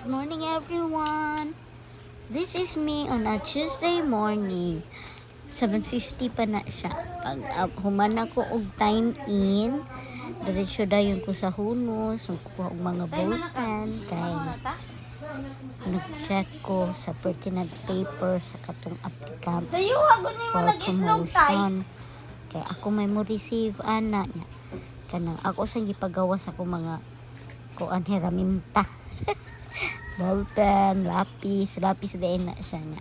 Good morning everyone. This is me on a Tuesday morning. 7:50 pa na siya. Pag human ako og time in, diretso dayon ko sa hunos, kuha og mga ballpen kay nag-check ko sa pertinent paper sa katong applicant for promotion. Kay ako may mo receive ana niya. Kanang ako sa gipagawas ako mga kuan hiraminta. Ballpen, lapis din na siya na.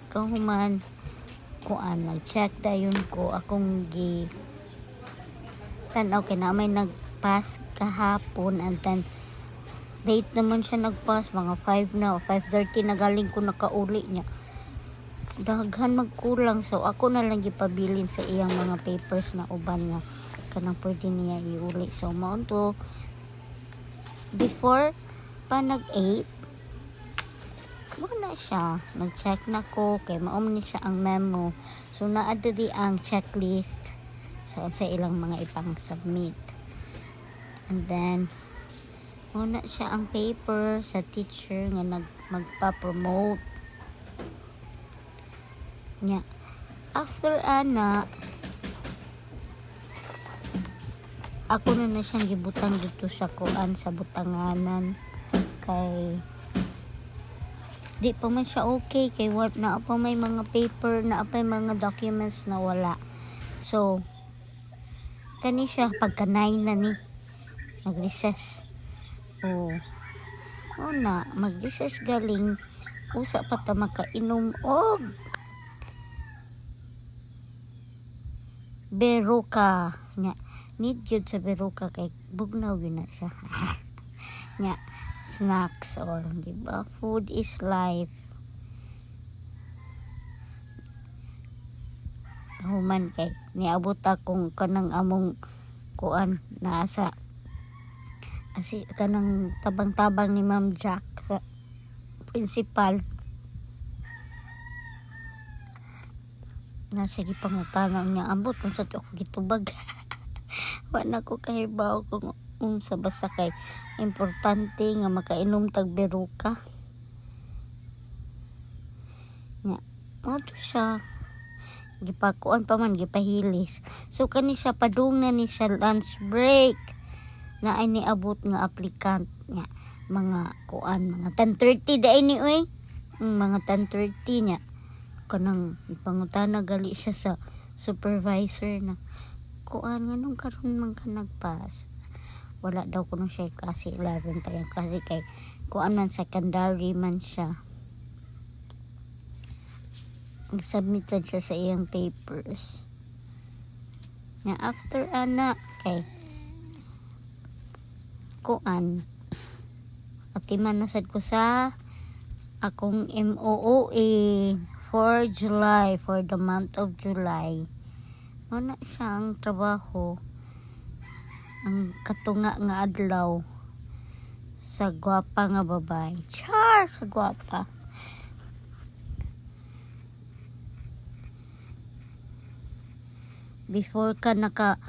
Kung human kuan nag-check dayon ko akong gi tanaw kay na may nag-pass kahapon and then late naman siya nag-pass mga 5 na o 5:30 na galing ko nakauli niya. Daghan magkulang so ako na lang gipabilin sa iyang mga papers na uban nga kanang pwede niya iuli. So maun to before pa nag-8 muna siya. Nag-check na ko kay maom ni siya ang memo. So naadiri ang checklist sa ilang mga ipang submit. And then muna siya ang paper sa teacher nga magpa-promote. Nya. After ana ako na siyang gibutang dito sa kuan sa butanganan kay di pa man siya okay kay what na pa may mga paper na pa mga documents na wala. So kani siya pagka-9 na ni nag-recess. Na mag-recess galing usa pa ta makainom og beruka nya. Need yun sa beruka kay bugnaw yun na siya. Nya snacks or diba food is life. Human kay niabot akong kanang among kuan naasa asi kanang tabang-tabang ni Ma'am Jack sa principal na siya gipangutanan niya ambot kung sa ako gitubag. Wala ko kahibaw kung sa basta kay importante nga makainom tag beruka nya moto siya gipakuan pa man gipahilis. So kani siya padung na ni siya lunch break na ay niabot nga applicant nya mga kuan mga 10:30 dai ni oy mga 10:30 nya kanang pangutana gali siya sa supervisor na kuan nganong karon man ka nagpass. Wala daw kuno siya klase 11 pa yung klase kay kuan man secondary man siya. Nag-submit siya sa iyang papers. Na after ana kay kuan atiman na sad ko sa akong MOOA for July, for the month of July. Ano siyang trabaho ang katunga nga adlaw sa gwapa nga babay. Char! Sa gwapa. Before ka naka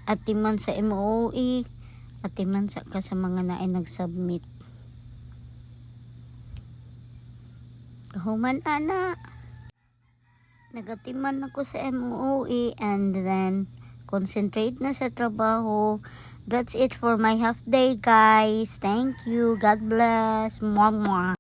atiman sa MOE, atiman sa ka sa mga naay nag-submit. Kahuman ana. Nagatiman ako sa MOE and then concentrate na sa trabaho. That's it for my half day guys. Thank you. God bless. Mwah mwah.